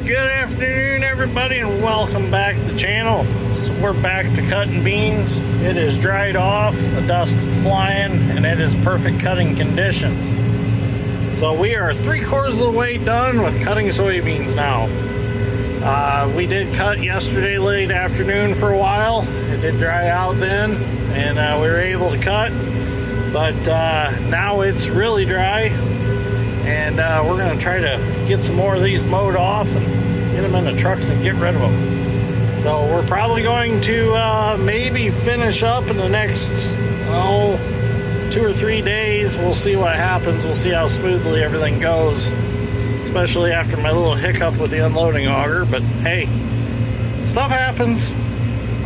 Good afternoon, everybody, and welcome back to the channel. So we're back to cutting beans. It is dried off, the dust is flying, and it is perfect cutting conditions. So we are 3/4 of the way done with cutting soybeans now. We did cut yesterday late afternoon for a while. It did dry out then, and we were able to cut. But now it's really dry, and we're going to try to get some more of these mowed off and get them in the trucks and get rid of them. So we're probably going to maybe finish up in the next 2 or 3 days. We'll see what happens. We'll see how smoothly everything goes, especially after my little hiccup with the unloading auger. But hey, stuff happens.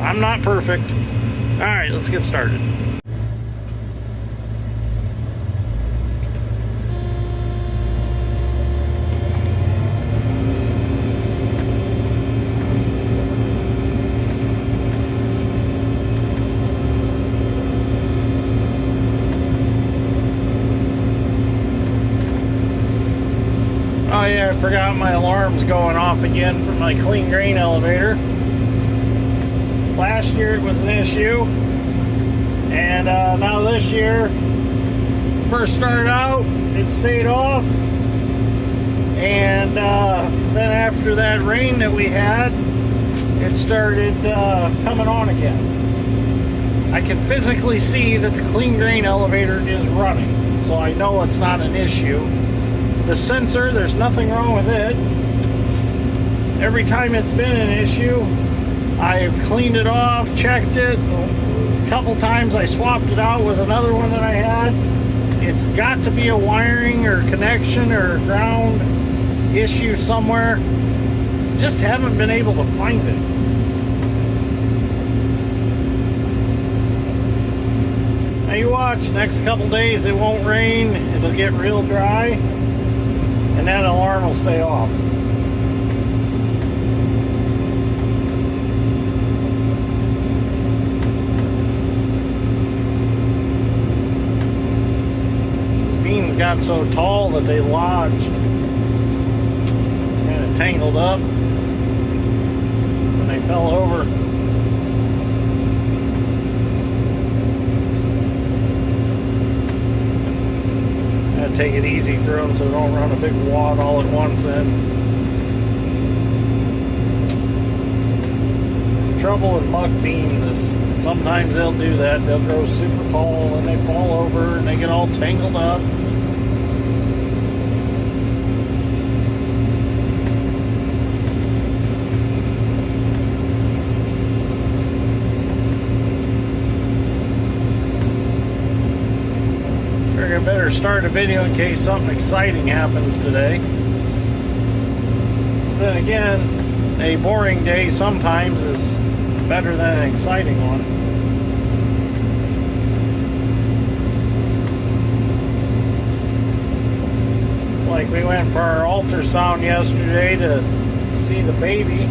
I'm not perfect. All right, let's get started. Oh yeah, I forgot my alarm's going off again for my clean grain elevator. Last year it was an issue, and now this year, first started out, it stayed off, and then after that rain that we had, it started coming on again. I can physically see that the clean grain elevator is running, so I know it's not an issue. The sensor, there's nothing wrong with it. Every time it's been an issue, I've cleaned it off, checked it. A couple times I swapped it out with another one that I had. It's got to be a wiring or connection or ground issue somewhere. Just haven't been able to find it. Now you watch, next couple days it won't rain, it'll get real dry, and that alarm will stay off. These beans got so tall that they lodged, kind of tangled up, and they fell over. Take it easy through them so they don't run a big wad all at once in. The trouble with muck beans is sometimes they'll do that. They'll grow super tall and they fall over and they get all tangled up. I better start a video in case something exciting happens today. Then again, a boring day sometimes is better than an exciting one. It's like we went for our ultrasound yesterday to see the baby,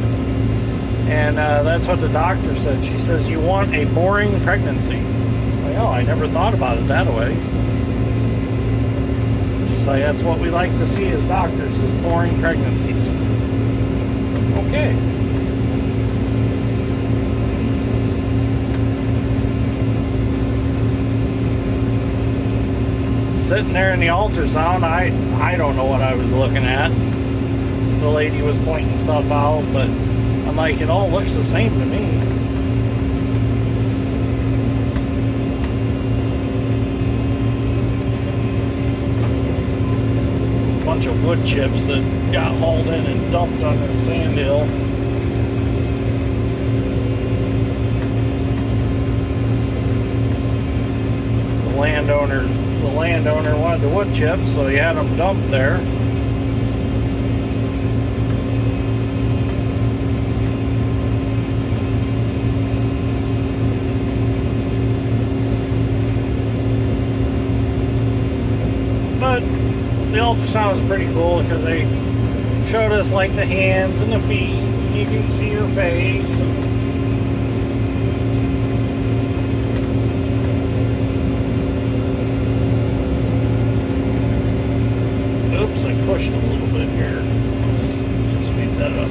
and that's what the doctor said. She says, "You want a boring pregnancy." Well, I never thought about it that way. So that's what we like to see as doctors, is boring pregnancies. Okay. Sitting there in the ultrasound, I don't know what I was looking at. The lady was pointing stuff out, but I'm like, it all looks the same to me. Bunch of wood chips that got hauled in and dumped on this sand hill. The landowner wanted the wood chips, so he had them dumped there. But the ultrasound was pretty cool because they showed us like the hands and the feet. You can see her face. Oops, I pushed a little bit here. Let's just speed that up.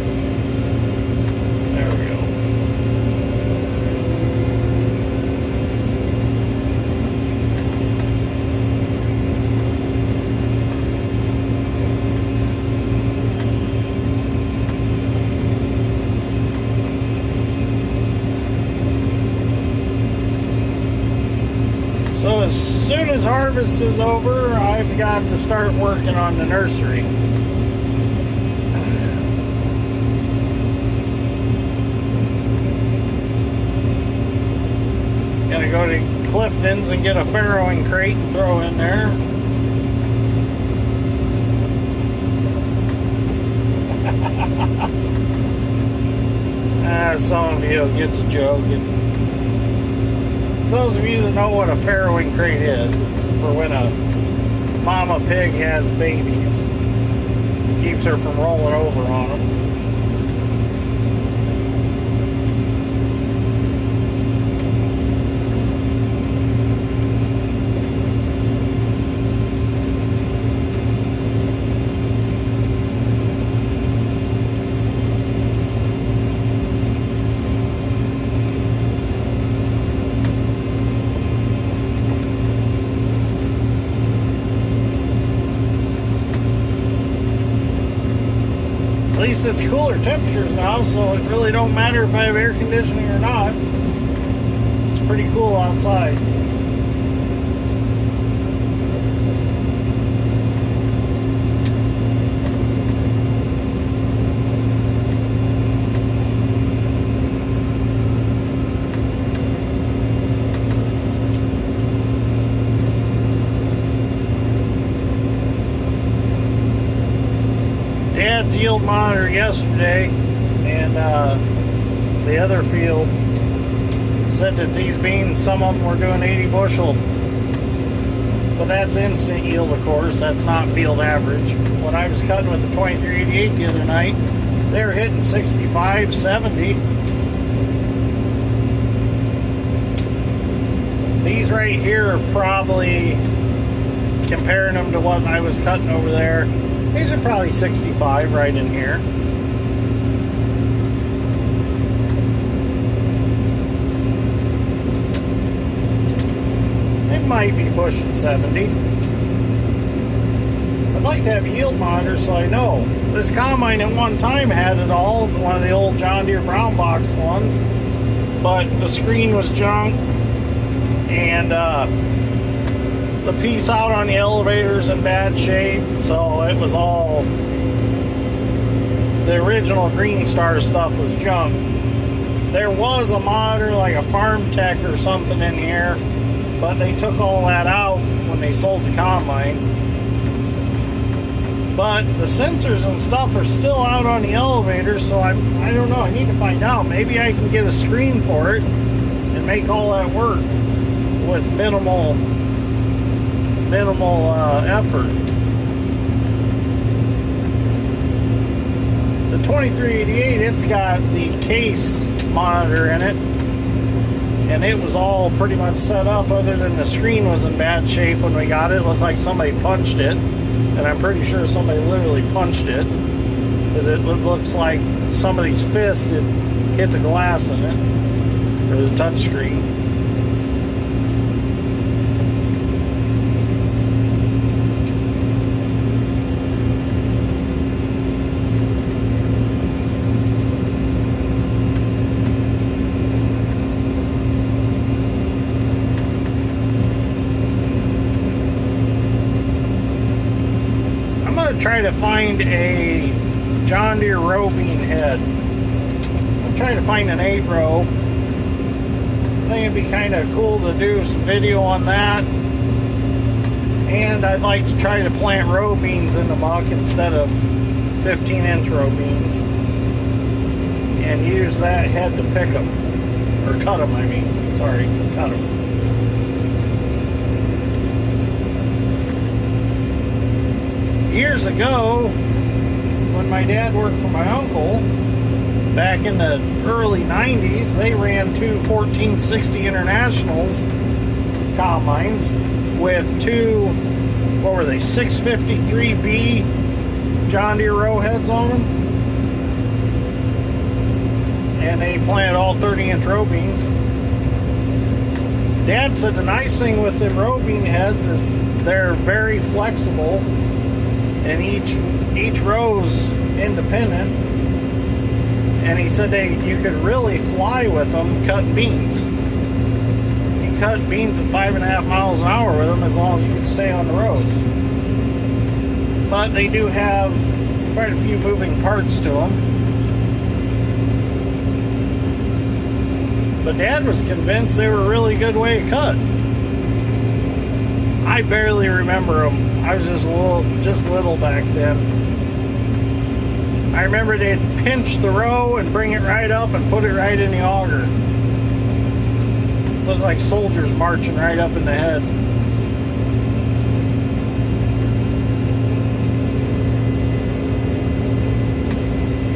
soon as harvest is over, I've got to start working on the nursery. Gonna go to Clifton's and get a farrowing crate and throw in there. Some of you will get the joke. Those of you that know what a farrowing crate is, it's for when a mama pig has babies. It keeps her from rolling over on them. At least it's cooler temperatures now, so it really don't matter if I have air conditioning or not. It's pretty cool outside. Dad's yield monitor yesterday, and the other field said that these beans, some of them were doing 80 bushel. But that's instant yield, of course. That's not field average. When I was cutting with the 2388 the other night, they were hitting 65, 70. These right here are probably, comparing them to what I was cutting over there, these are probably 65 right in here. They might be pushing 70. I'd like to have a yield monitor so I know. This combine at one time had it all, one of the old John Deere brown box ones, but the screen was junk, and the piece out on the elevator's in bad shape, so it was all, the original Green Star stuff was junk. There was a monitor, like a Farm Tech or something in here, but they took all that out when they sold the combine. But the sensors and stuff are still out on the elevator, so I don't know, I need to find out. Maybe I can get a screen for it and make all that work with minimal effort. The 2388, it's got the case monitor in it, and it was all pretty much set up, other than the screen was in bad shape when we got it. It looked like somebody punched it, and I'm pretty sure somebody literally punched it, because it looks like somebody's fist had hit the glass in it, or the touch screen. Try to find a John Deere row bean head. I'm trying to find an 8-row. I think it'd be kind of cool to do some video on that. And I'd like to try to plant row beans in the muck instead of 15-inch row beans, and use that head to pick them, or cut them, I mean. Sorry, cut them. Years ago, when my dad worked for my uncle, back in the early 90s, they ran two 1460 Internationals combines with two, what were they, 653B John Deere row heads on them. And they planted all 30-inch row beans. Dad said the nice thing with them row bean heads is they're very flexible, and each row's independent, and he said you could really fly with them cutting beans. You cut beans at 5.5 miles an hour with them as long as you can stay on the rows. But they do have quite a few moving parts to them. But Dad was convinced they were a really good way to cut. I barely remember them. I was just little back then. I remember they'd pinch the row and bring it right up and put it right in the auger. Looked like soldiers marching right up in the head.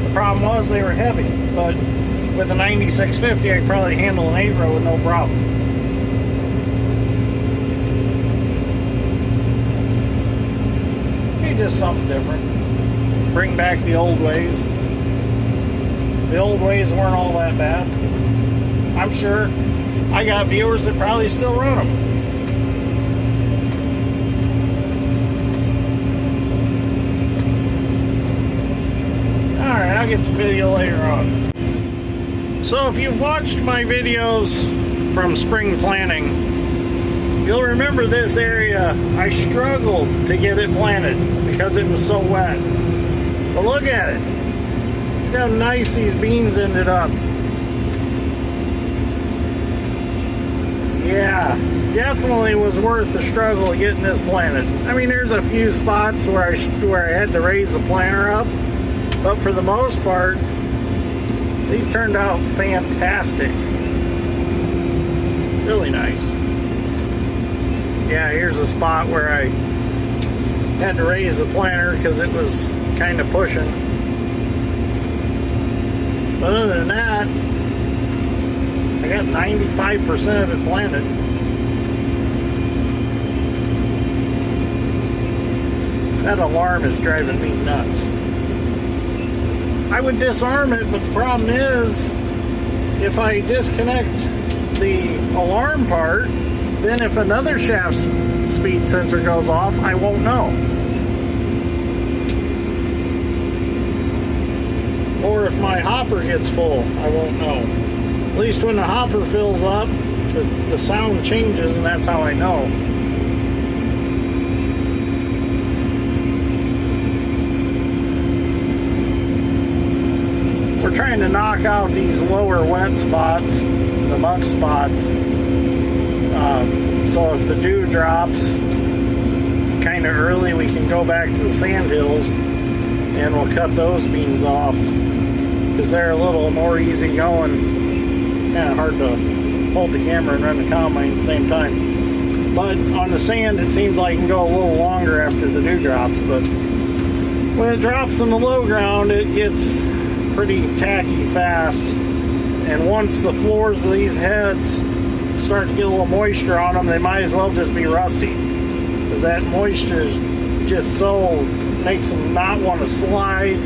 The problem was they were heavy, but with a 9650 I could probably handle an 8-row with no problem. Maybe just something different. Bring back the old ways. The old ways weren't all that bad. I'm sure I got viewers that probably still run them. Alright, I'll get some video later on. So if you've watched my videos from spring planting, you'll remember this area. I struggled to get it planted because it was so wet. But look at it. Look how nice these beans ended up. Yeah, definitely was worth the struggle of getting this planted. I mean, there's a few spots where I had to raise the planter up, but for the most part, these turned out fantastic. Really nice. Yeah, here's a spot where I had to raise the planter because it was kind of pushing. But other than that, I got 95% of it planted. That alarm is driving me nuts. I would disarm it, but the problem is, if I disconnect the alarm part, then if another shaft speed sensor goes off, I won't know. Or if my hopper gets full, I won't know. At least when the hopper fills up, the sound changes, and that's how I know. We're trying to knock out these lower wet spots, the muck spots. So if the dew drops kind of early, we can go back to the sand hills and we'll cut those beans off because they're a little more easygoing. Kind of hard to hold the camera and run the combine at the same time. But on the sand, it seems like it can go a little longer after the dew drops. But when it drops in the low ground, it gets pretty tacky fast. And once the floors of these heads start to get a little moisture on them, they might as well just be rusty. Because that moisture is just so makes them not want to slide.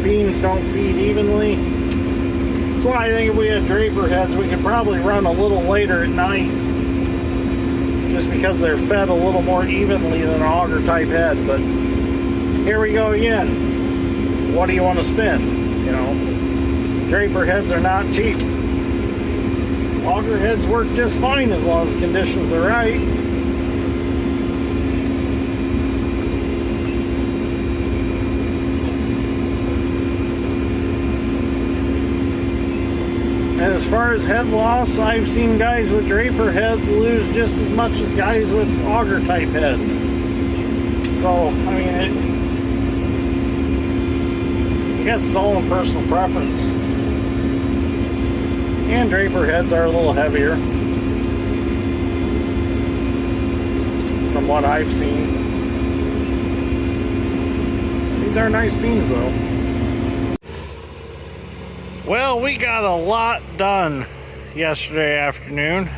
Beans don't feed evenly. That's why I think if we had draper heads, we could probably run a little later at night, just because they're fed a little more evenly than an auger type head. But here we go again. What do you want to spend? You know, draper heads are not cheap. Auger heads work just fine as long as the conditions are right. As far as head loss, I've seen guys with draper heads lose just as much as guys with auger type heads. So, I mean, I guess it's all in personal preference. And draper heads are a little heavier, from what I've seen. These are nice beans, though. Well, we got a lot done yesterday afternoon.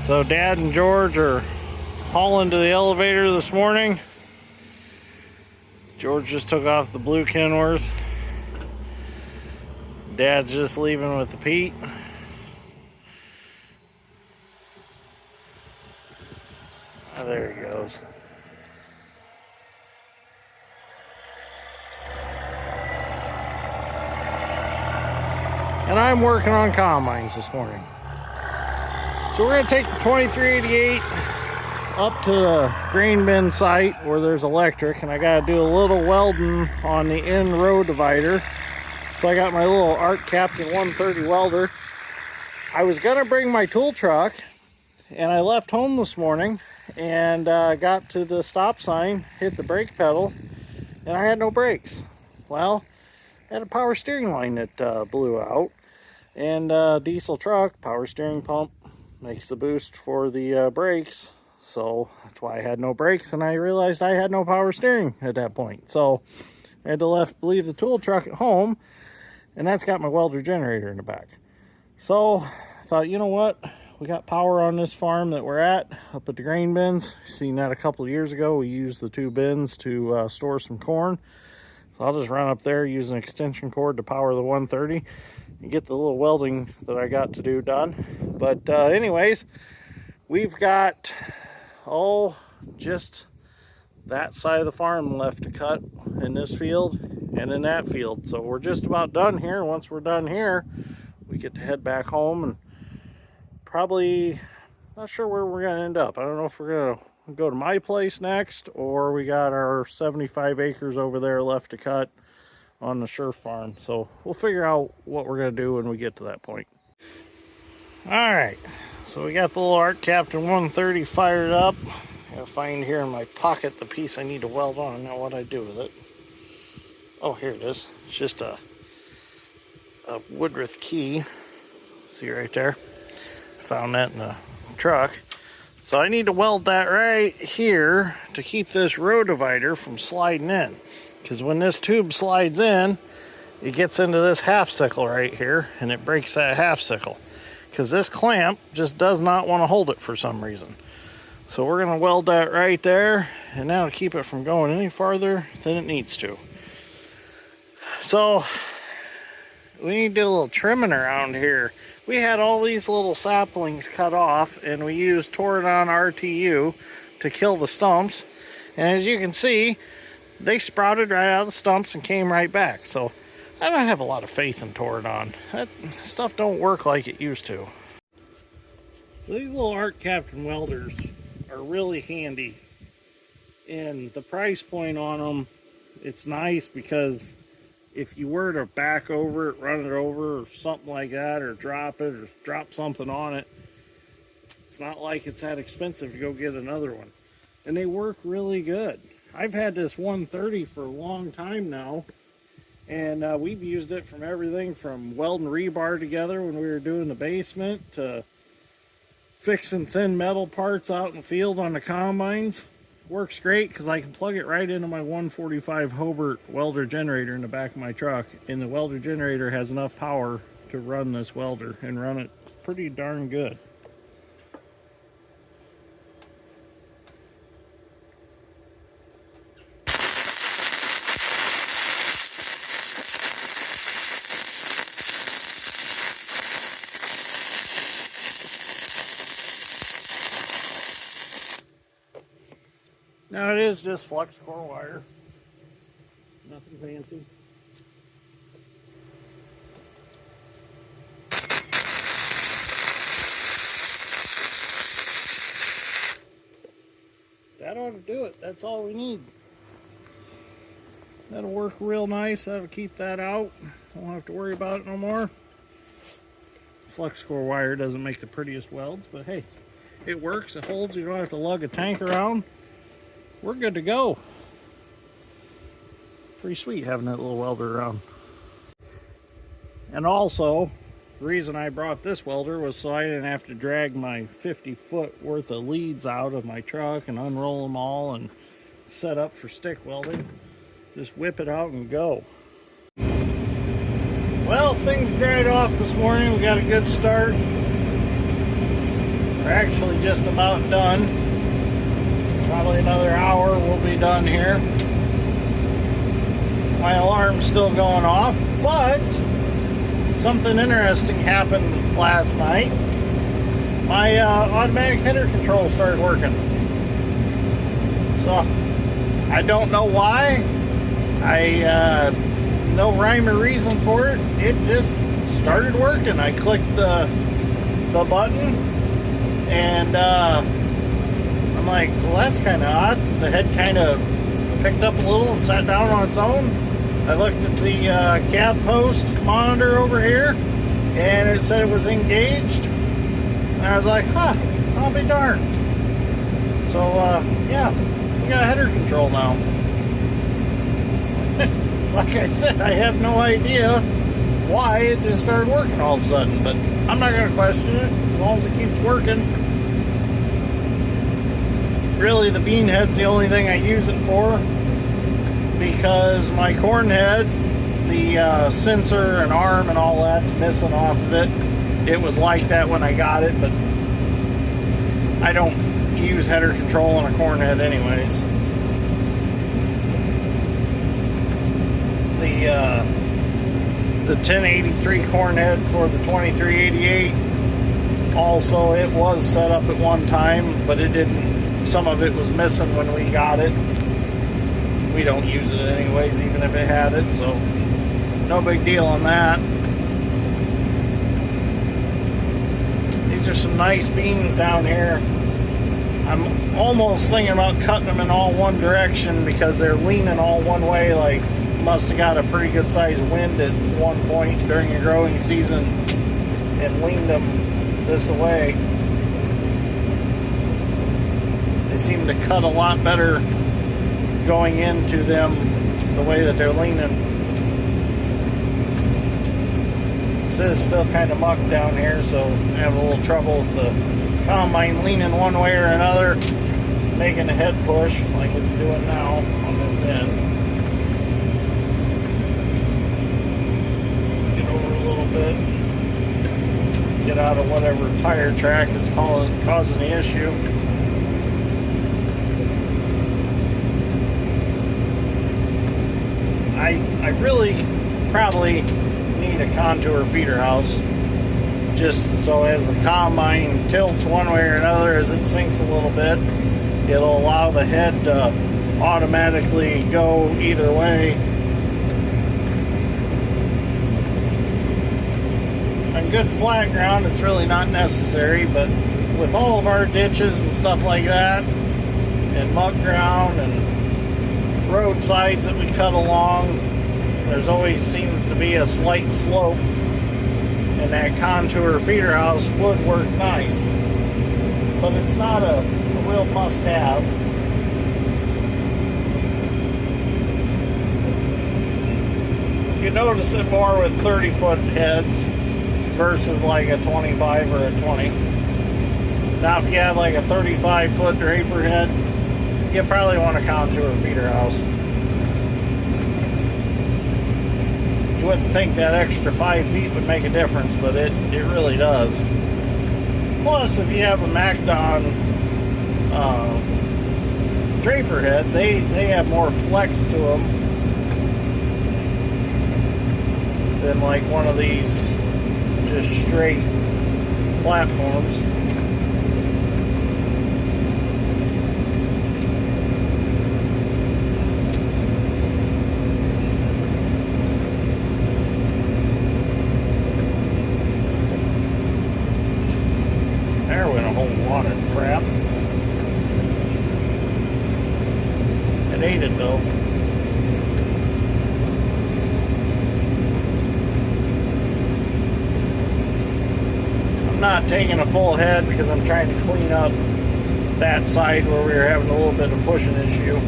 So Dad and George are hauling to the elevator this morning. George just took off the blue Kenworth. Dad's just leaving with the Pete. Oh, there he goes. And I'm working on combines this morning. As So we're going to take the 2388 up to the grain bin site where there's electric, and I got to do a little welding on the end row divider. So I got my little Art Captain 130 welder. I was going to bring my tool truck, and I left home this morning and got to the stop sign, hit the brake pedal, and I had no brakes. Well, I had a power steering line that blew out, and diesel truck, power steering pump, makes the boost for the brakes. So that's why I had no brakes, and I realized I had no power steering at that point. So I had to leave the tool truck at home, and that's got my welder generator in the back. So I thought, you know what? We got power on this farm that we're at, up at the grain bins. Seen that a couple of years ago. We used the 2 bins to store some corn. So I'll just run up there, use an extension cord to power the 130 and get the little welding that I got to do done. But anyways, we've got, just that side of the farm left to cut in this field and in that field. So we're just about done here. Once we're done here, we get to head back home, and probably not sure where we're going to end up. I don't know if we're going to go to my place next, or we got our 75 acres over there left to cut on the Sure farm. So we'll figure out what we're going to do when we get to that point. All right, so we got the little Art Captain 130 fired up. Gotta find here in my pocket the piece I need to weld on. Now what I do with it. Oh, here it is. It's just a Woodruff key. See right there? Found that in the truck. So I need to weld that right here to keep this row divider from sliding in. Because when this tube slides in, it gets into this half sickle right here, and it breaks that half sickle. Because this clamp just does not want to hold it for some reason. So we're going to weld that right there, and now to keep it from going any farther than it needs to. So we need to do a little trimming around here. We had all these little saplings cut off, and we used Toradon RTU to kill the stumps. And as you can see, they sprouted right out of the stumps and came right back. So I don't have a lot of faith in Toradon. That stuff don't work like it used to. So these little Art Captain welders are really handy. And the price point on them, it's nice because if you were to back over it, run it over, or something like that, or drop it, or drop something on it, it's not like it's that expensive to go get another one. And they work really good. I've had this 130 for a long time now, and we've used it from everything from welding rebar together when we were doing the basement, to fixing thin metal parts out in the field on the combines. Works great because I can plug it right into my 145 Hobart welder generator in the back of my truck, and the welder generator has enough power to run this welder and run it pretty darn good. Now it is just flux core wire, nothing fancy. That ought to do it. That's all we need. That'll work real nice. That'll keep that out. Won't have to worry about it no more. Flux core wire doesn't make the prettiest welds, but hey, it works. It holds. You don't have to lug a tank around. We're good to go. Pretty sweet having that little welder around. And also, the reason I brought this welder was so I didn't have to drag my 50-foot worth of leads out of my truck and unroll them all and set up for stick welding. Just whip it out and go. Well, things dried off this morning. We got a good start. We're actually just about done. Probably another hour we'll be done here. My alarm's still going off, but something interesting happened last night. My automatic header control started working. So I don't know why. No rhyme or reason for it. It just started working. I clicked the button, And I'm like, well, that's kind of odd. The head kind of picked up a little and sat down on its own. I looked at the cab post monitor over here, and it said it was engaged. And I was like, huh, I'll be darned. So, yeah, we got header control now. Like I said, I have no idea why it just started working all of a sudden, but I'm not going to question it as long as it keeps working. Really, the bean head's the only thing I use it for, because my corn head, the sensor and arm and all that's missing off of it. It was like that when I got it, but I don't use header control on a corn head anyways. The 1083 corn head for the 2388, also it was set up at one time, but it didn't, some of it was missing when we got it. We don't use it anyways, even if it had it, so no big deal on that. These are some nice beans down here. I'm almost thinking about cutting them in all one direction because they're leaning all one way. Like, must have got a pretty good sized wind at one point during the growing season and leaned them this way. They seem to cut a lot better going into them the way that they're leaning. This is still kind of muck down here, so I have a little trouble with the combine leaning one way or another, making a head push like it's doing now on this end. Get over a little bit, get out of whatever tire track is causing the issue. I really probably need a contour feeder house, just so as the combine tilts one way or another, as it sinks a little bit, it'll allow the head to automatically go either way. On good flat ground, it's really not necessary, but with all of our ditches and stuff like that, and muck ground and roadsides that we cut along, there's always seems to be a slight slope, and that contour feeder house would work nice, but it's not a real must-have. You notice it more with 30-foot heads versus like a 25 or a 20. Now, if you had like a 35-foot draper head, you probably want a contour feeder house. You wouldn't think that extra 5 feet would make a difference, but it really does. Plus, if you have a MacDon draper head, they have more flex to them than like one of these just straight platforms. It ate it though. I'm not taking a full head because I'm trying to clean up that side where we were having a little bit of pushing issue.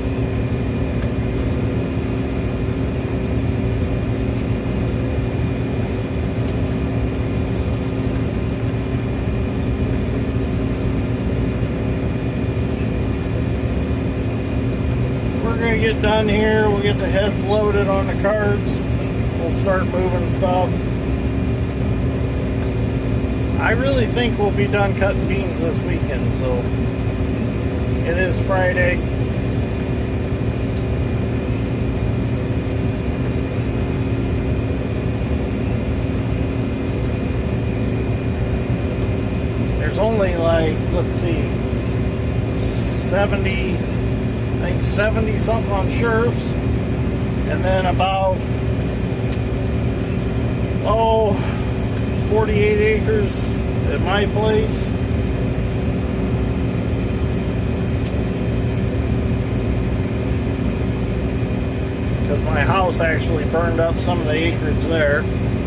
Get done here, we'll get the heads loaded on the carts, we'll start moving stuff. I really think we'll be done cutting beans this weekend, so it is Friday. There's only like, let's see, 70 something on sheriffs, and then about 48 acres at my place, because my house actually burned up some of the acreage there,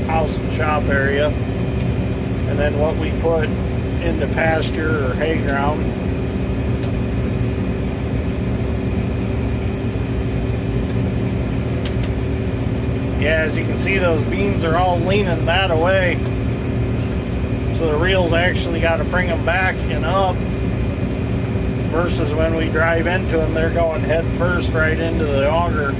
house and shop area, and then what we put into pasture or hay ground. Yeah, as you can see, those beans are all leaning that away. So the reels actually got to bring them back and up, versus when we drive into them, they're going head first right into the auger.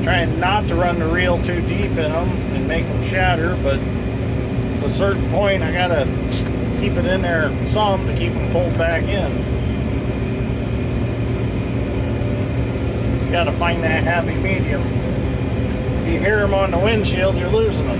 Trying not to run the reel too deep in them and make them shatter, but at a certain point I gotta keep it in there some to keep them pulled back in. Just gotta find that happy medium. If you hear them on the windshield, you're losing them.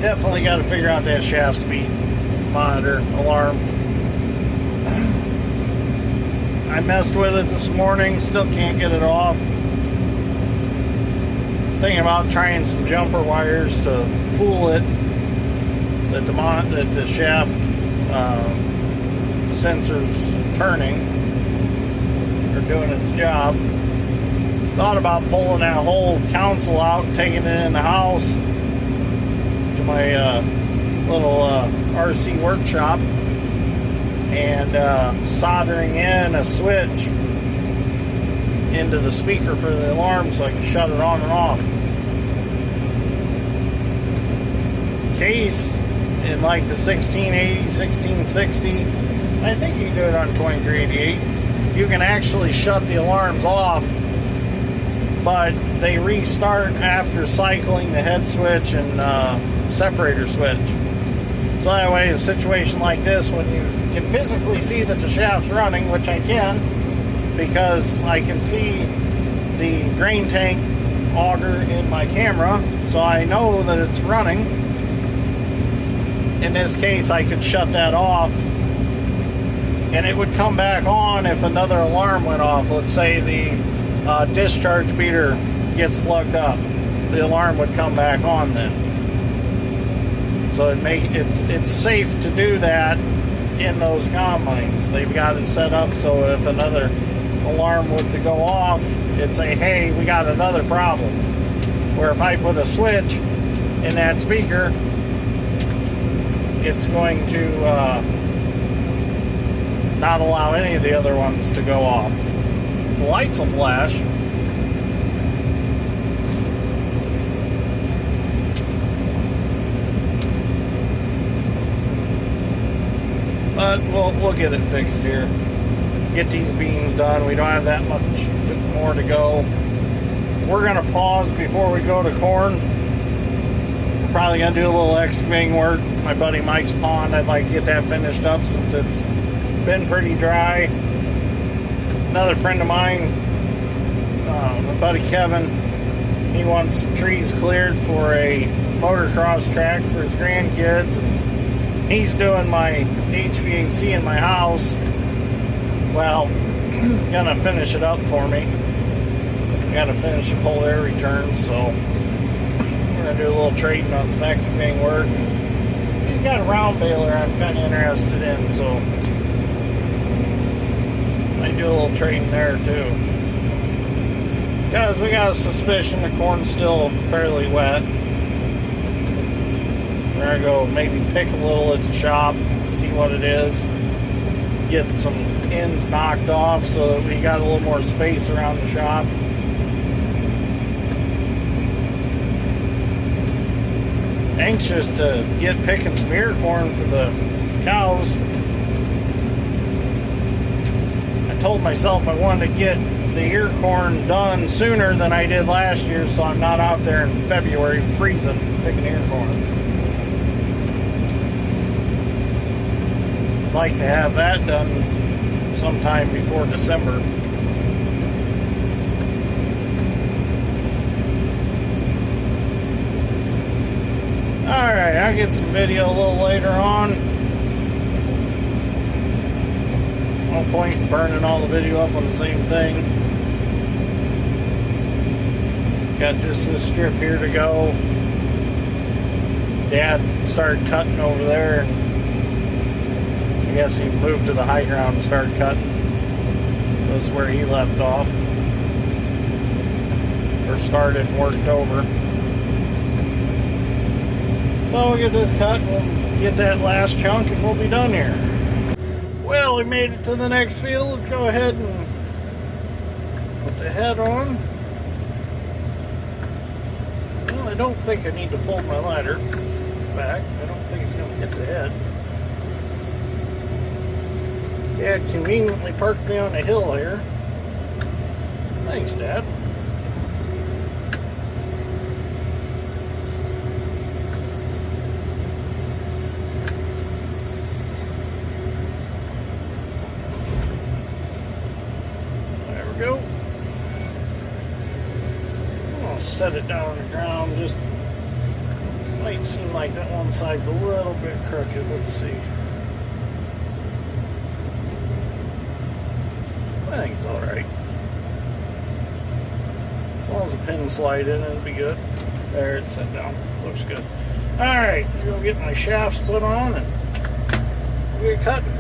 Definitely got to figure out that shaft speed monitor alarm. I messed with it this morning, still can't get it off. Thinking about trying some jumper wires to fool it that the shaft sensor's turning or doing its job. Thought about pulling that whole console out and taking it in the house to my little RC workshop and soldering in a switch into the speaker for the alarm so I can shut it on and off. Case in like the 1680, 1660, I think you can do it on 2388. You can actually shut the alarms off, but they restart after cycling the head switch and separator switch. So that way, a situation like this, when you can physically see that the shaft's running, which I can, because I can see the grain tank auger in my camera, so I know that it's running. In this case, I could shut that off, and it would come back on if another alarm went off. Let's say the discharge beater gets plugged up, the alarm would come back on then. So it's safe to do that in those combines. They've got it set up so if another alarm were to go off, it'd say, hey, we got another problem. Where if I put a switch in that speaker, it's going to not allow any of the other ones to go off. The lights will flash. But we'll get it fixed here. Get these beans done. We don't have that much more to go. We're going to pause before we go to corn. We're probably going to do a little excavating work. My buddy Mike's pond, I'd like to get that finished up since it's been pretty dry. Another friend of mine, my buddy Kevin, he wants some trees cleared for a motocross track for his grandkids. He's doing my HVAC in my house. Well, he's gonna finish it up for me. I gotta finish the cold air return, so we're gonna do a little trading on some excavating work. He's got a round baler I'm kind of interested in, so I do a little trading there too. Guys, we got a suspicion the corn's still fairly wet. We're gonna go maybe pick a little at the shop, see what it is, get some ends knocked off so that we got a little more space around the shop. Anxious to get picking some ear corn for the cows. I told myself I wanted to get the ear corn done sooner than I did last year, so I'm not out there in February freezing picking ear corn. I'd like to have that done sometime before December. Alright, I'll get some video a little later on. No point in burning all the video up on the same thing. Got just this strip here to go. Dad started cutting over there. I guess he moved to the high ground and started cutting. So this is where he left off. Or started and worked over. So we'll get this cut and we'll get that last chunk and we'll be done here. Well, we made it to the next field. Let's go ahead and put the head on. Well, I don't think I need to fold my ladder back. I don't think it's going to hit the head. Dad conveniently parked me on a hill here. Thanks, Dad. Go. I'll set it down on the ground. Just might seem like that one side's a little bit crooked. Let's see. I think it's alright. As long as the pins slide in, it'll be good. There, it's set down. Looks good. Alright, I'm going to get my shafts put on and we'll get cutting.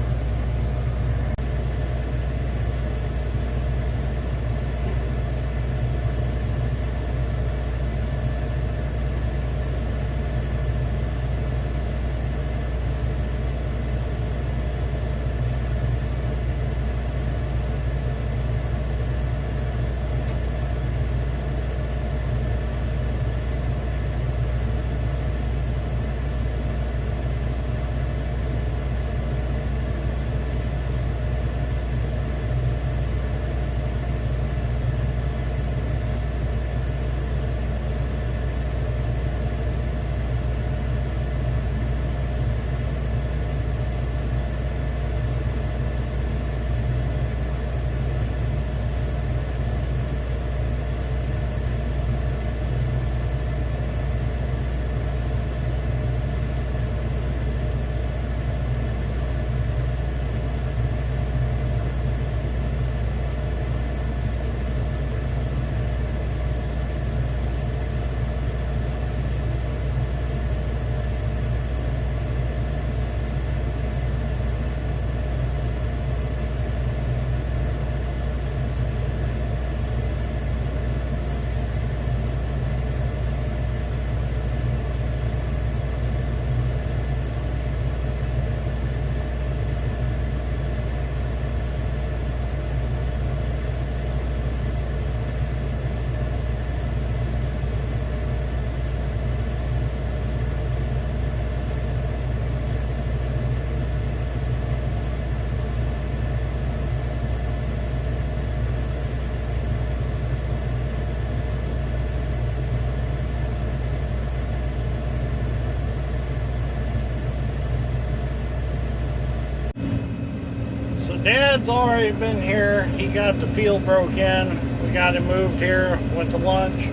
Dad's already been here. He got the field broke in. We got him moved here. Went to lunch.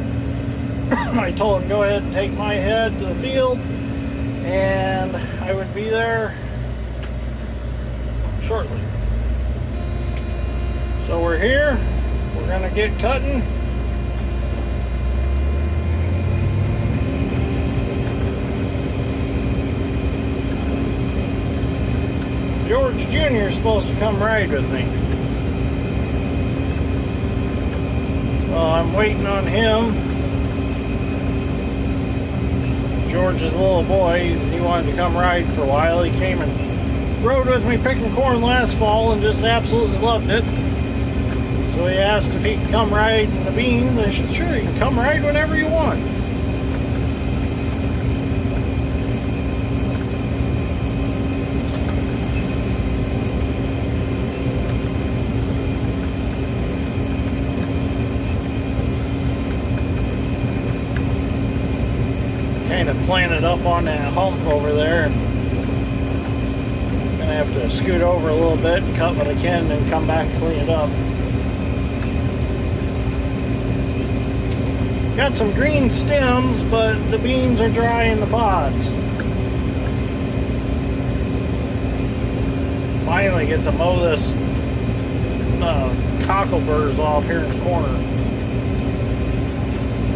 I told him go ahead and take my head to the field, and I would be there shortly. So we're here. We're gonna get cutting. George Jr. is supposed to come ride with me. So I'm waiting on him. George's little boy, he wanted to come ride for a while. He came and rode with me picking corn last fall and just absolutely loved it. So he asked if he could come ride in the beans. I said, sure, you can come ride whenever you want. Kind of planted up on that hump over there. Gonna have to scoot over a little bit and cut what I can and then come back and clean it up. Got some green stems, but the beans are dry in the pods. Finally get to mow this cockleburrs off here in the corner.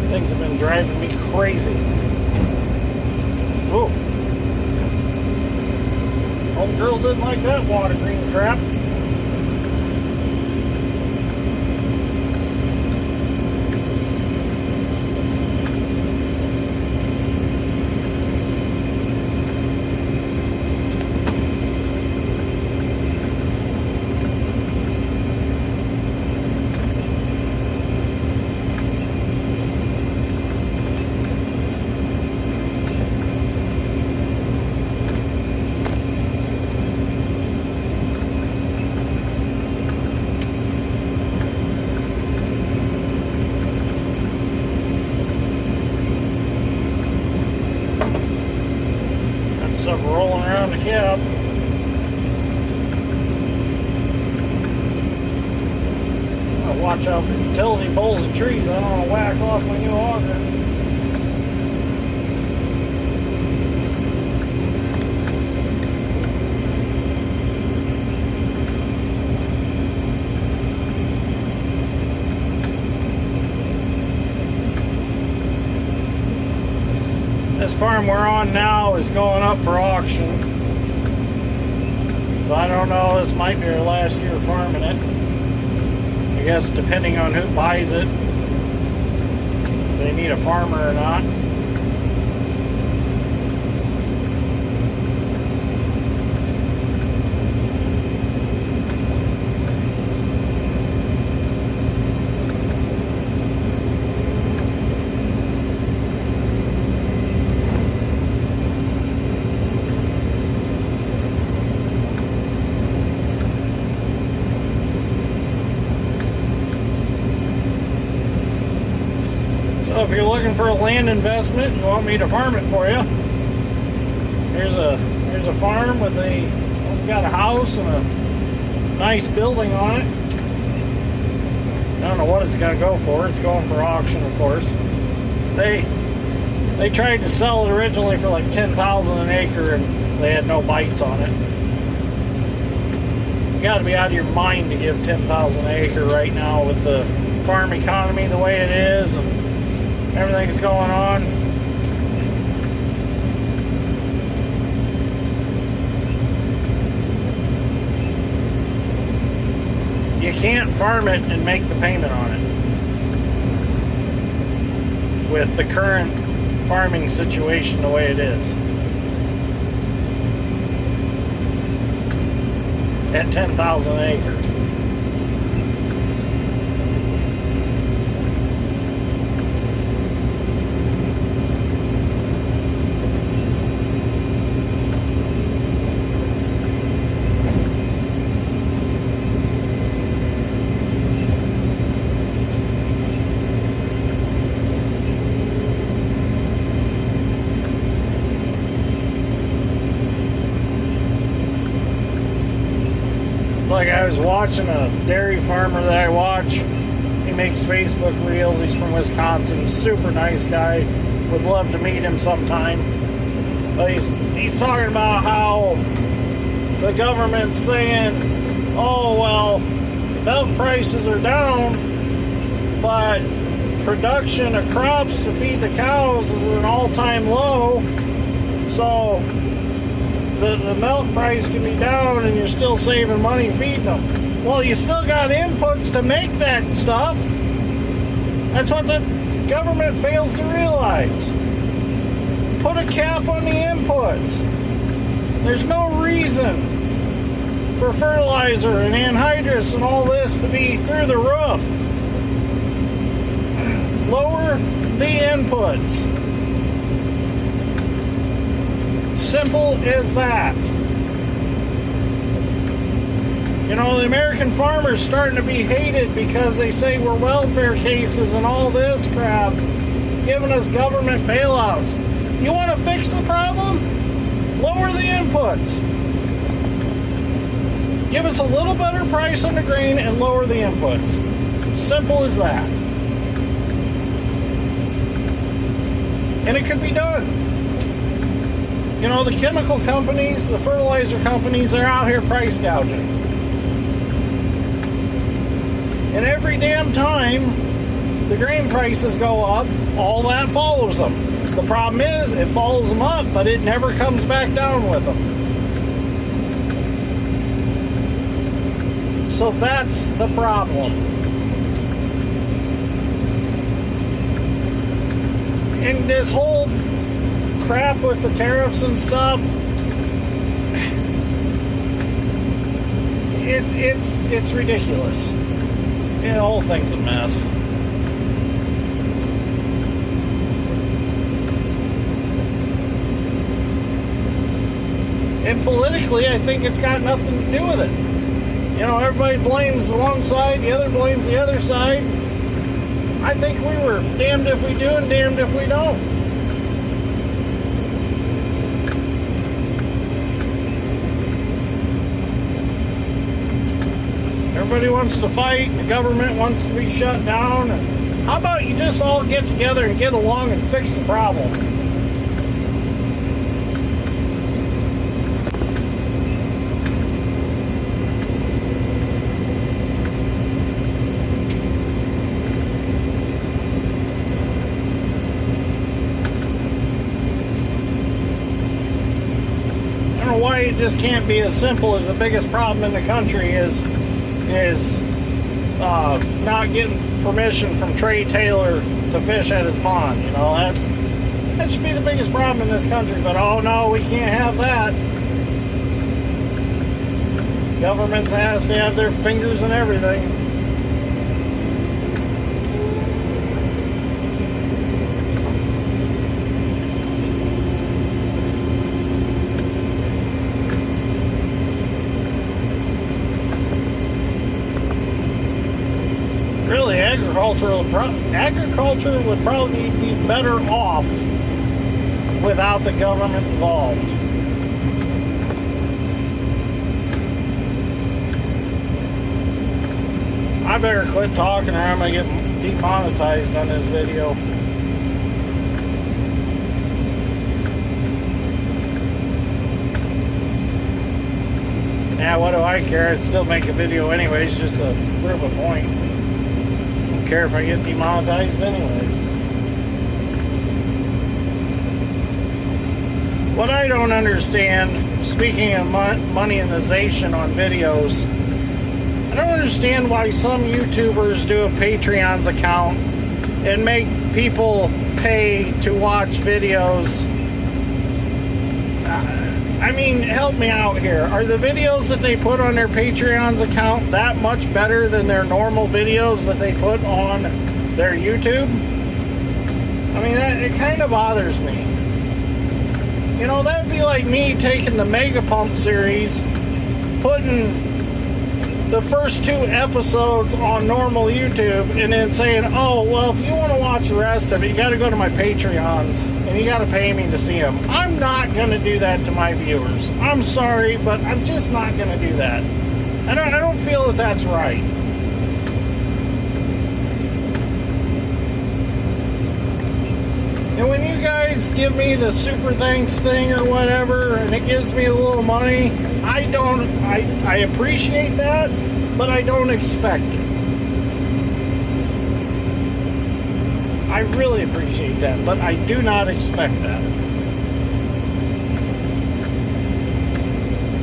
Things have been driving me crazy. Whoa. Old girl didn't like that water green crap. Stuff rolling around the cab. I'll watch out for utility poles and trees. I don't want to whack off my new auger. This farm we're on now is going up for auction. So I don't know, this might be our last year farming it. I guess depending on who buys it, if they need a farmer or not. So if you're looking for a land investment, you want me to farm it for you. Here's a farm with it's got a house and a nice building on it. I don't know what it's going to go for. It's going for auction, of course. They tried to sell it originally for like $10,000 an acre, and they had no bites on it. You got to be out of your mind to give $10,000 an acre right now with the farm economy the way it is and everything's going on. You can't farm it and make the payment on it with the current farming situation the way it is. At $10,000 an acre. Like I was watching a dairy farmer that I watch. He makes Facebook reels. He's from Wisconsin. Super nice guy. Would love to meet him sometime. But he's talking about how the government's saying, oh well, milk prices are down, but production of crops to feed the cows is at an all-time low. So the milk price can be down and you're still saving money feeding them. Well, you still got inputs to make that stuff. That's what the government fails to realize. Put a cap on the inputs. There's no reason for fertilizer and anhydrous and all this to be through the roof. Lower the inputs. Simple as that. You know, the American farmer's starting to be hated because they say we're welfare cases and all this crap, giving us government bailouts. You want to fix the problem? Lower the inputs. Give us a little better price on the grain and lower the inputs. Simple as that. And it could be done. You know, the chemical companies, the fertilizer companies, they're out here price gouging. And every damn time the grain prices go up, all that follows them. The problem is it follows them up, but it never comes back down with them. So that's the problem. And this whole crap with the tariffs and stuff, it's ridiculous. The whole thing's a mess. And politically, I think it's got nothing to do with it. You know, everybody blames the one side, the other blames the other side. I think we were damned if we do and damned if we don't. Everybody wants to fight, the government wants to be shut down. How about you just all get together and get along and fix the problem? Why it just can't be as simple as the biggest problem in the country is not getting permission from Trey Taylor to fish at his pond. You know, that should be the biggest problem in this country. But oh no, we can't have that. Government has to have their fingers in everything. Really, agriculture would probably be better off without the government involved. I better quit talking or I'm going to get demonetized on this video. Yeah, what do I care? I'd still make a video anyways, just to prove a point. Care if I get demonetized anyways. What I don't understand, speaking of monetization on videos, I don't understand why some YouTubers do a Patreon's account and make people pay to watch videos. I mean, help me out here. Are the videos that they put on their Patreon's account that much better than their normal videos that they put on their YouTube? I mean, it kind of bothers me. You know, that would be like me taking the Mega Pump series, putting the first 2 episodes on normal YouTube, and then saying, oh, well, if you want to watch the rest of it, you got to go to my Patreons, and you got to pay me to see them. I'm not going to do that to my viewers. I'm sorry, but I'm just not going to do that. I don't feel that that's right. And when you guys give me the super thanks thing or whatever, and it gives me a little money, I appreciate that, but I don't expect it. I really appreciate that, but I do not expect that.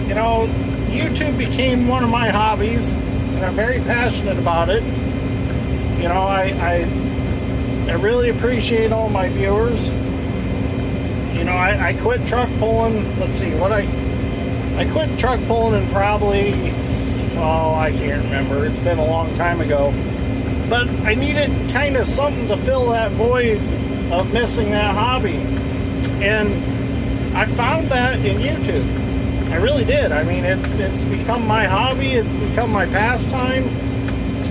You know, YouTube became one of my hobbies, and I'm very passionate about it. You know, I really appreciate all my viewers. You know, I quit truck pulling. Let's see, I quit truck pulling in probably, oh, I can't remember. It's been a long time ago. But I needed kind of something to fill that void of missing that hobby. And I found that in YouTube. I really did. I mean, it's become my hobby. It's become my pastime. It's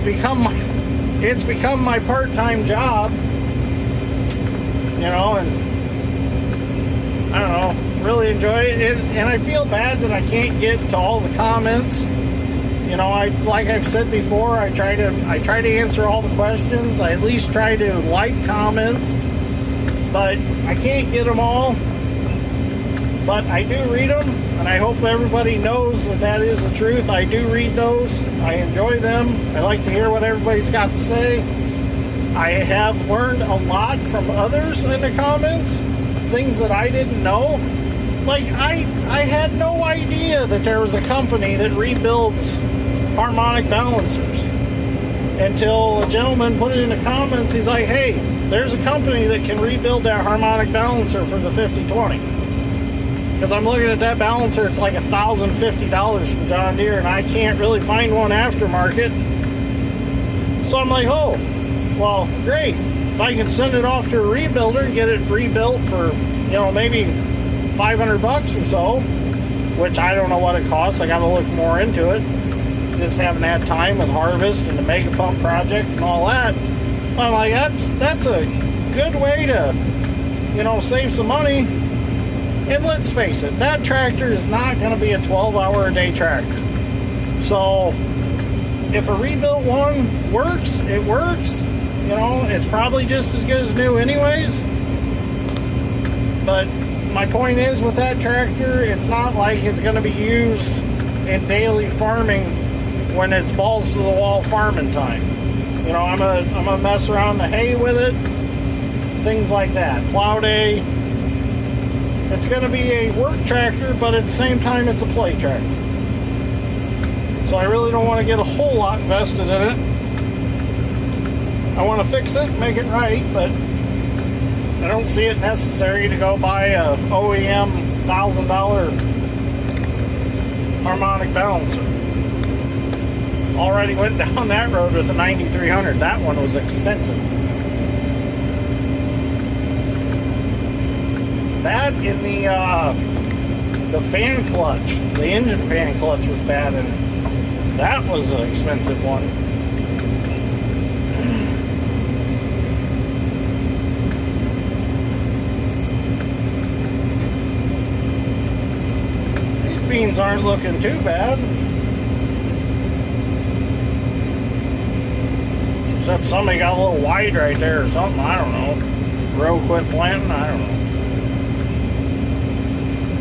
become my part-time job. You know, and I don't know, really enjoy it. And I feel bad that I can't get to all the comments. You know, like I've said before, I try to answer all the questions. I at least try to like comments, but I can't get them all. But I do read them. and I hope everybody knows that that is the truth. I do read those. I enjoy them. I like to hear what everybody's got to say. I have learned a lot from others in the comments, things that I didn't know. Like, I had no idea that there was a company that rebuilds harmonic balancers until a gentleman put it in the comments. He's like, hey, there's a company that can rebuild that harmonic balancer for the 5020. Because I'm looking at that balancer, it's like $1,050 from John Deere, and I can't really find one aftermarket. So I'm like, oh, well, great. If I can send it off to a rebuilder and get it rebuilt for, maybe $500 or so, which I don't know what it costs. I got to look more into it. Just haven't had time with harvest and the mega pump project and all that. I'm like, that's a good way to, save some money. And let's face it, that tractor is not going to be a 12-hour-a-day tractor. So if a rebuilt one works, it works. It's probably just as good as new anyways. But my point is, with that tractor, it's not like it's going to be used in daily farming when it's balls to the wall farming time. I'm gonna mess around the hay with it, things like that. Plow day. It's going to be a work tractor, but at the same time, it's a play tractor. So I really don't want to get a whole lot invested in it. I want to fix it, make it right, but I don't see it necessary to go buy a OEM $1,000 harmonic balancer. Already went down that road with a 9300. That one was expensive. That in the fan clutch, the engine fan clutch was bad in it. That was an expensive one. These beans aren't looking too bad. Except somebody got a little wide right there or something, I don't know. Row quit planting, I don't know.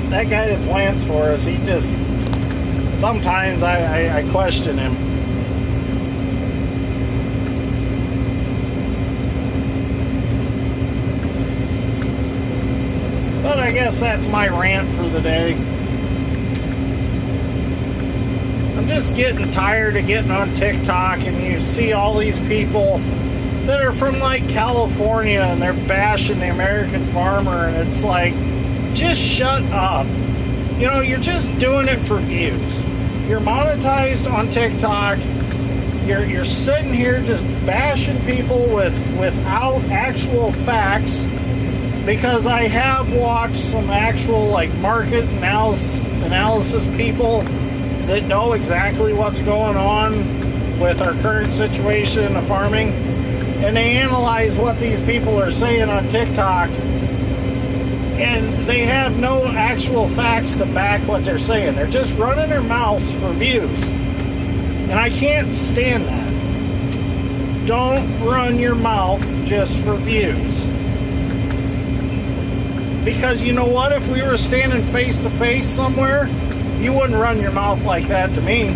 That guy that plants for us, he just, sometimes I question him. But I guess that's my rant for the day. I'm just getting tired of getting on TikTok and you see all these people that are from like California and they're bashing the American farmer, and it's like, just shut up. You're just doing it for views. You're monetized on TikTok. You're sitting here just bashing people without actual facts, because I have watched some actual like market analysis people that know exactly what's going on with our current situation of farming, and they analyze what these people are saying on TikTok, and they have no actual facts to back what they're saying. They're just running their mouths for views. And I can't stand that. Don't run your mouth just for views. Because you know what? If we were standing face to face somewhere, you wouldn't run your mouth like that to me.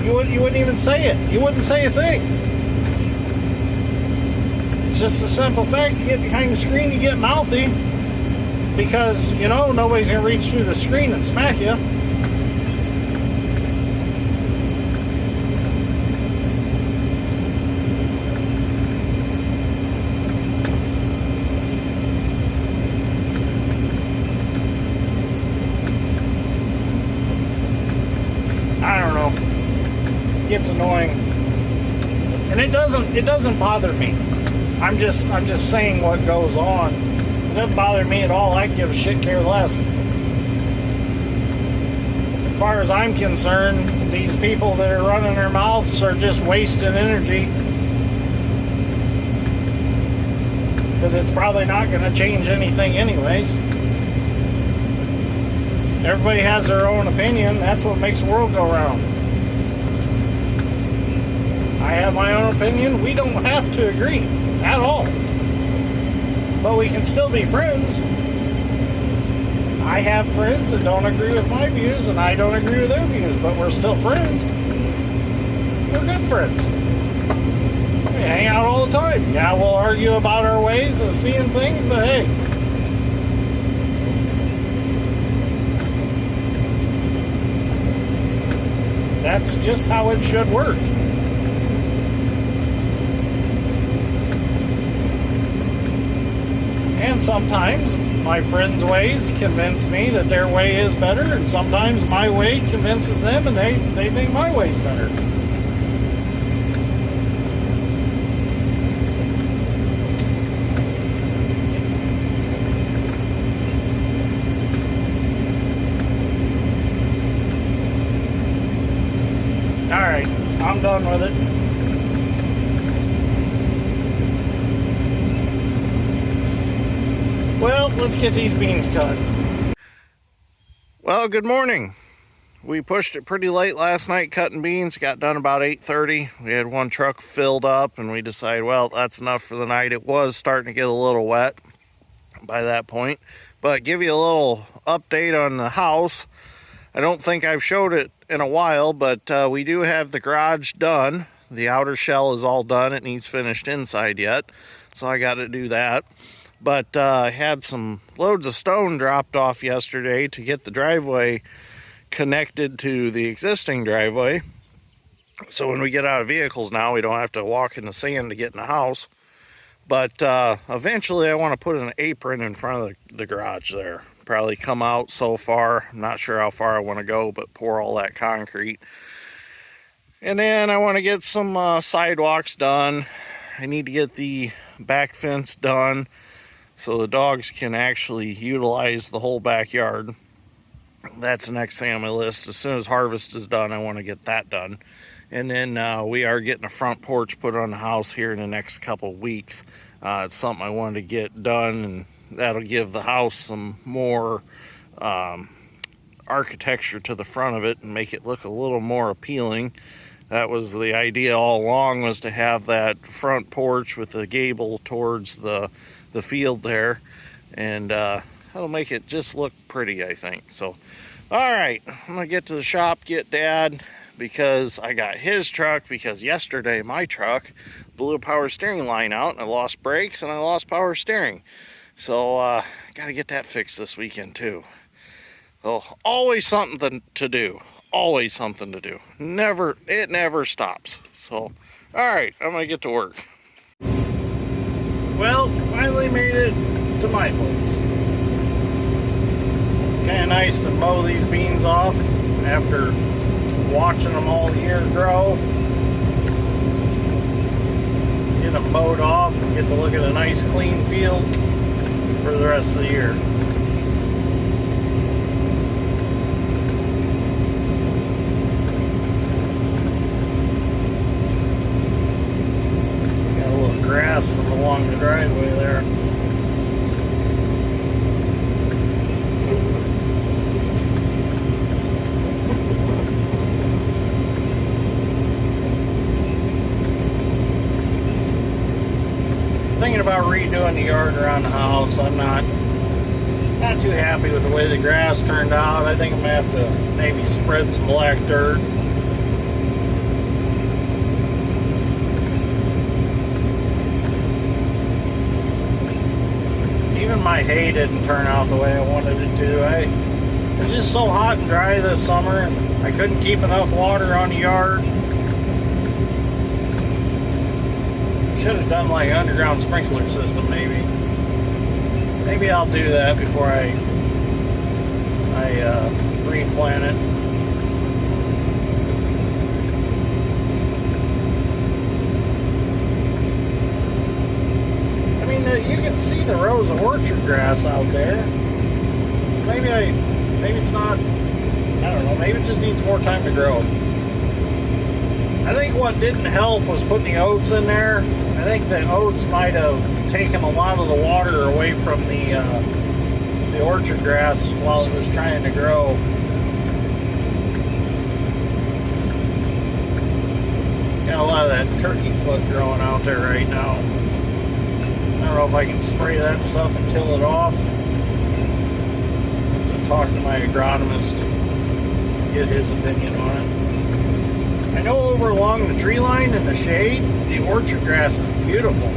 You wouldn't even say it. You wouldn't say a thing. Just the simple fact, you get behind the screen, you get mouthy, because nobody's gonna reach through the screen and smack you. I don't know. It gets annoying, and it doesn't bother me. I'm just saying what goes on. It doesn't bother me at all. I give a shit, care less. As far as I'm concerned, these people that are running their mouths are just wasting energy, because it's probably not going to change anything anyways. Everybody has their own opinion. That's what makes the world go round. I have my own opinion. We don't have to agree at all, but we can still be friends. I have friends that don't agree with my views, and I don't agree with their views, but we're still friends. We're good friends. We hang out all the time. Yeah, we'll argue about our ways of seeing things, but hey. That's just how it should work. And sometimes my friends' ways convince me that their way is better, and sometimes my way convinces them and they think my way's better. Alright, I'm done with it. Well, let's get these beans cut. Well, good morning. We pushed it pretty late last night cutting beans. Got done about 8:30. We had one truck filled up and we decided, well, that's enough for the night. It was starting to get a little wet by that point. But give you a little update on the house. I don't think I've showed it in a while, but we do have the garage done. The outer shell is all done. It needs finished inside yet, so I got to do that. But I had some loads of stone dropped off yesterday to get the driveway connected to the existing driveway. So when we get out of vehicles now, we don't have to walk in the sand to get in the house. But eventually I want to put an apron in front of the garage there. Probably come out so far. I'm not sure how far I want to go, but pour all that concrete. And then I want to get some sidewalks done. I need to get the back fence done, so the dogs can actually utilize the whole backyard. That's the next thing on my list. As soon as harvest is done, I want to get that done. And then we are getting a front porch put on the house here in the next couple of weeks. It's something I wanted to get done, and that'll give the house some more architecture to the front of it and make it look a little more appealing. That was the idea all along, was to have that front porch with the gable towards the field there, and that'll make it just look pretty, I think. So all right, I'm gonna get to the shop, get Dad, because I got his truck, because yesterday my truck blew a power steering line out and I lost brakes and I lost power steering. So gotta get that fixed this weekend too. So always something to do, always something to do. It never stops. So all right, I'm gonna get to work. Well, finally made it to my place. It's kind of nice to mow these beans off after watching them all year grow. Get them mowed off and get to look at a nice clean field for the rest of the year. Got a little grass from along the driveway there. Thinking about redoing the yard around the house. I'm not too happy with the way the grass turned out. I think I'm gonna have to maybe spread some black dirt. Even my hay didn't turn out the way I wanted it to. It was just so hot and dry this summer, and I couldn't keep enough water on the yard. Should have done like an underground sprinkler system, maybe. Maybe I'll do that before I replant it. I mean, you can see the rows of orchard grass out there. Maybe it's not. I don't know. Maybe it just needs more time to grow. I think what didn't help was putting the oats in there. I think the oats might have taken a lot of the water away from the orchard grass while it was trying to grow. Got a lot of that turkey foot growing out there right now. I don't know if I can spray that stuff and kill it off. There's a talk to my agronomist, get his opinion on it. I know over along the tree line in the shade, the orchard grass is beautiful.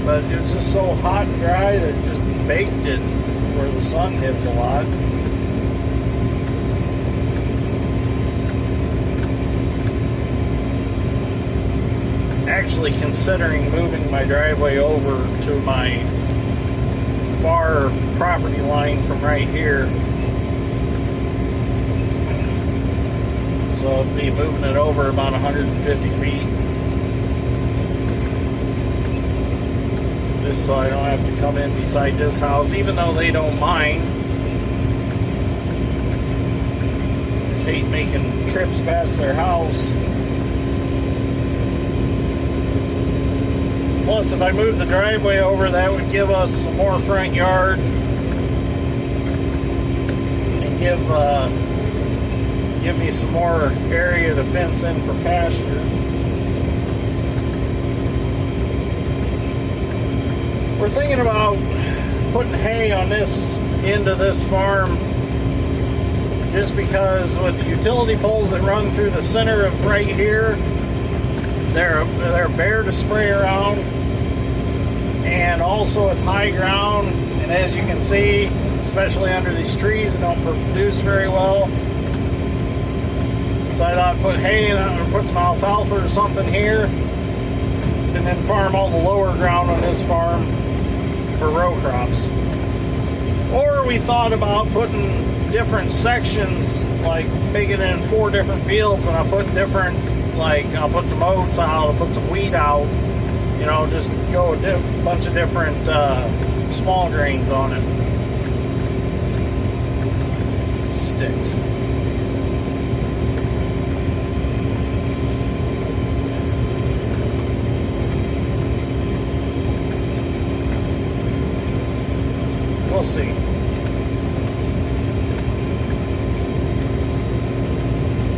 But it was just so hot and dry that it just baked it where the sun hits a lot. Actually considering moving my driveway over to my far property line from right here. So I'll be moving it over about 150 feet. Just so I don't have to come in beside this house, even though they don't mind. I just hate making trips past their house. Plus, if I move the driveway over, that would give us some more front yard and give me some more area to fence in for pasture. We're thinking about putting hay on this end of this farm just because with the utility poles that run through the center of right here, they're bare to spray around, and also it's high ground, and as you can see, especially under these trees, it don't produce very well. So I thought I'd put hay or put some alfalfa or something here, and then farm all the lower ground on this farm for row crops. Or we thought about putting different sections, like making it in 4 different fields, and I'll put different, like I'll put some oats out, I'll put some wheat out, you know, just go a bunch of different small grains on it. Sticks. We'll see.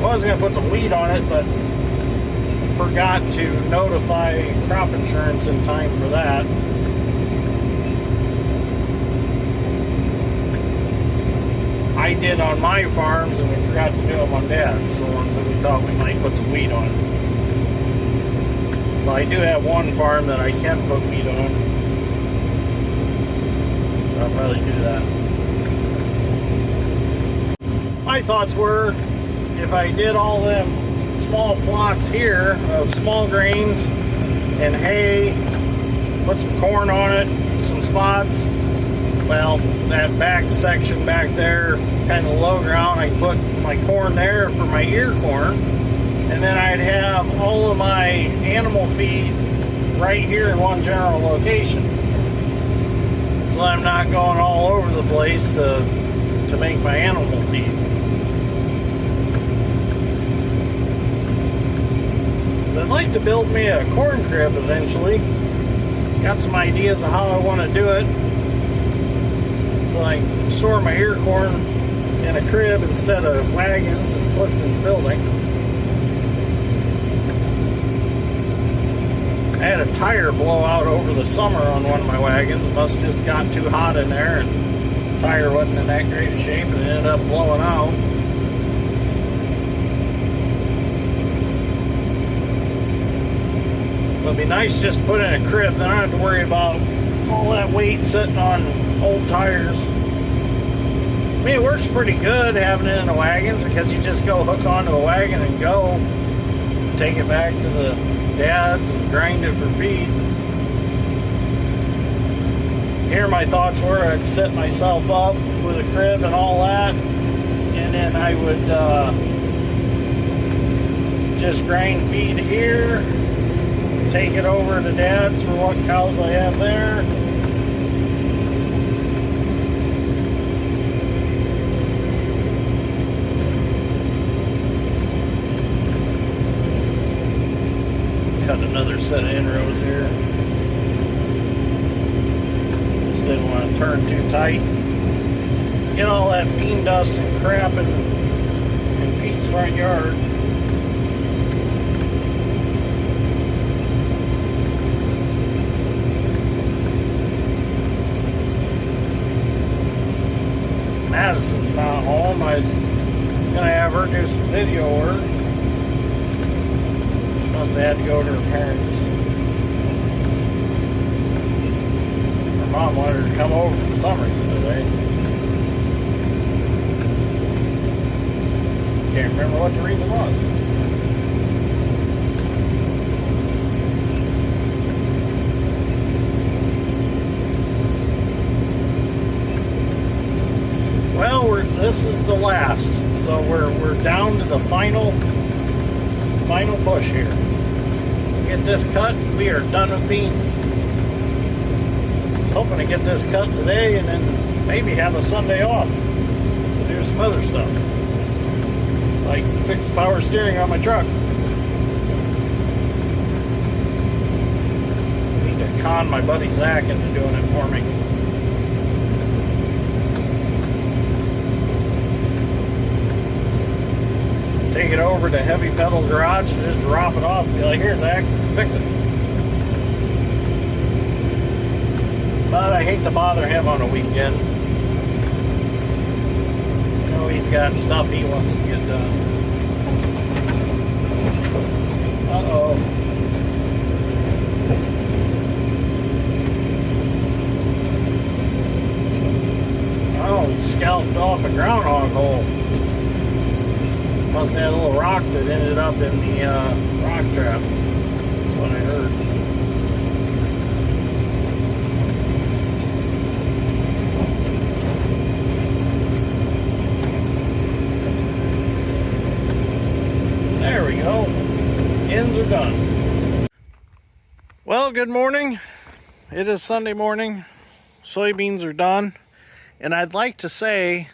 I was going to put the wheat on it, but forgot to notify crop insurance in time for that. I did on my farms, and we forgot to do them on Dad's, the ones that we thought we might put some wheat on. So I do have one farm that I can put wheat on. So I'll probably do that. My thoughts were, if I did all them small plots here of small grains and hay, put some corn on it, some spots, well, that back section back there, kind of low ground, I put my corn there for my ear corn, and then I'd have all of my animal feed right here in one general location, so I'm not going all over the place to make my animal feed. I'd like to build me a corn crib eventually. Got some ideas of how I want to do it. So I can store my ear corn in a crib instead of wagons in Clifton's building. I had a tire blow out over the summer on one of my wagons. Must have just got too hot in there and the tire wasn't in that great of shape and it ended up blowing out. It'd be nice just to put in a crib, then I don't have to worry about all that weight sitting on old tires. I mean, it works pretty good having it in the wagons because you just go hook onto a wagon and go. Take it back to the dad's and grind it for feed. Here my thoughts were I'd set myself up with a crib and all that, and then I would just grind feed here. Take it over to Dad's for what cows I have there. Cut another set of inrows here. Just didn't want to turn too tight. Get all that bean dust and crap in Pete's front yard. not home. I was gonna have her do some video work. She must have had to go to her parents. Her mom wanted her to come over for some reason today. Can't remember what the reason was. Well, this is the last, so we're down to the final push here. Get this cut, we are done with beans. Hoping to get this cut today and then maybe have a Sunday off to do some other stuff, like fix the power steering on my truck. I need to con my buddy Zach into doing it for me. Take it over to Heavy Pedal Garage and just drop it off and be like, here, Zach, fix it. But I hate to bother him on a weekend. You know, he's got stuff he wants to get done. Uh-oh. Oh, he scalped off a groundhog hole. Must have had a little rock that ended up in the rock trap. That's what I heard. There we go. Ends are done. Well, good morning. It is Sunday morning. Soybeans are done. And I'd like to say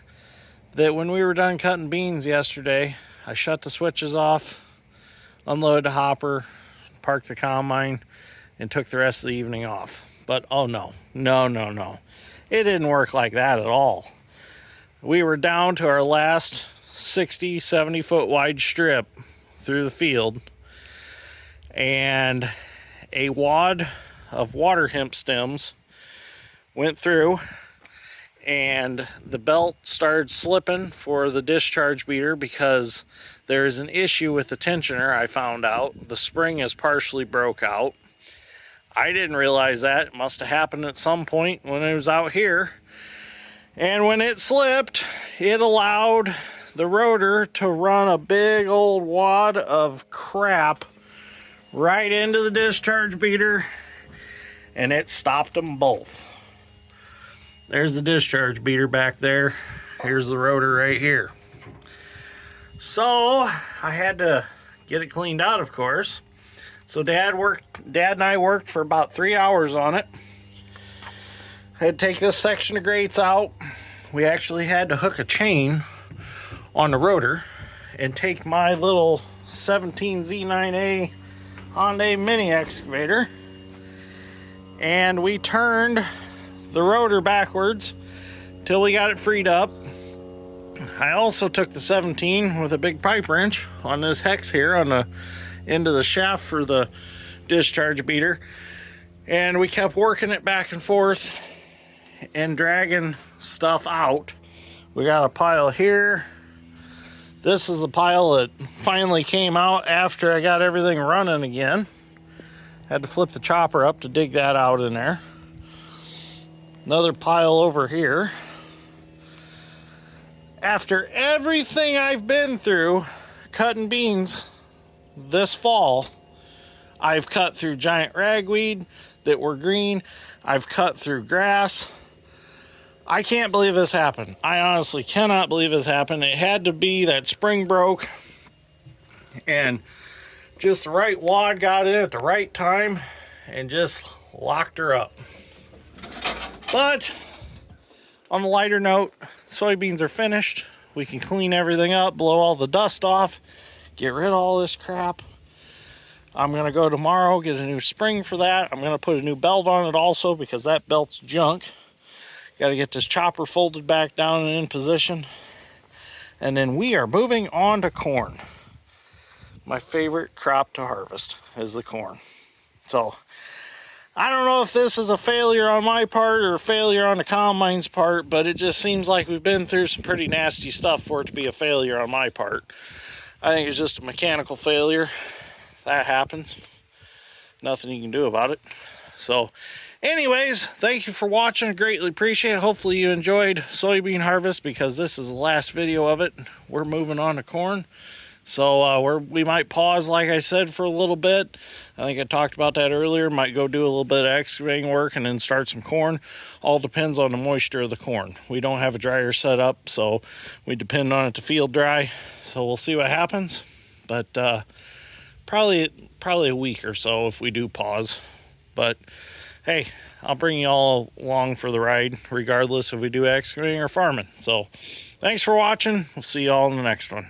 that when we were done cutting beans yesterday, I shut the switches off, unloaded the hopper, parked the combine, and took the rest of the evening off. But oh no. It didn't work like that at all. We were down to our last 60, 70 foot wide strip through the field, and a wad of water hemp stems went through, and the belt started slipping for the discharge beater because there is an issue with the tensioner. I found out the spring is partially broke out. I didn't realize that. It must have happened at some point when it was out here. And when it slipped, it allowed the rotor to run a big old wad of crap right into the discharge beater, and it stopped them both. There's the discharge beater back there. Here's the rotor right here. So I had to get it cleaned out, of course. So Dad and I worked for about 3 hours on it. I had to take this section of grates out. We actually had to hook a chain on the rotor and take my little 17 Z9A Hyundai mini excavator, and we turned the rotor backwards till we got it freed up. I also took the 17 with a big pipe wrench on this hex here on the end of the shaft for the discharge beater, and we kept working it back and forth and dragging stuff out. We got a pile here. This is the pile that finally came out after I got everything running again. Had to flip the chopper up to dig that out in there. Another pile over here. After everything I've been through cutting beans this fall, I've cut through giant ragweed that were green. I've cut through grass. I can't believe this happened. I honestly cannot believe this happened. It had to be that spring broke and just the right wad got in at the right time and just locked her up. But on the lighter note, soybeans are finished. We can clean everything up, blow all the dust off, get rid of all this crap. I'm going to go tomorrow, get a new spring for that. I'm going to put a new belt on it also because that belt's junk. Got to get this chopper folded back down and in position. And then we are moving on to corn. My favorite crop to harvest is the corn. So I don't know if this is a failure on my part or a failure on the combine's part, but it just seems like we've been through some pretty nasty stuff for it to be a failure on my part. I think it's just a mechanical failure. That happens. Nothing you can do about it. So anyways, thank you for watching. Greatly appreciate it. Hopefully you enjoyed soybean harvest, because this is the last video of it. We're moving on to corn. So we might pause, like I said, for a little bit. I think I talked about that earlier. Might go do a little bit of excavating work and then start some corn. All depends on the moisture of the corn. We don't have a dryer set up, so we depend on it to field dry. So we'll see what happens. But probably a week or so if we do pause. But hey, I'll bring you all along for the ride, regardless if we do excavating or farming. So thanks for watching. We'll see you all in the next one.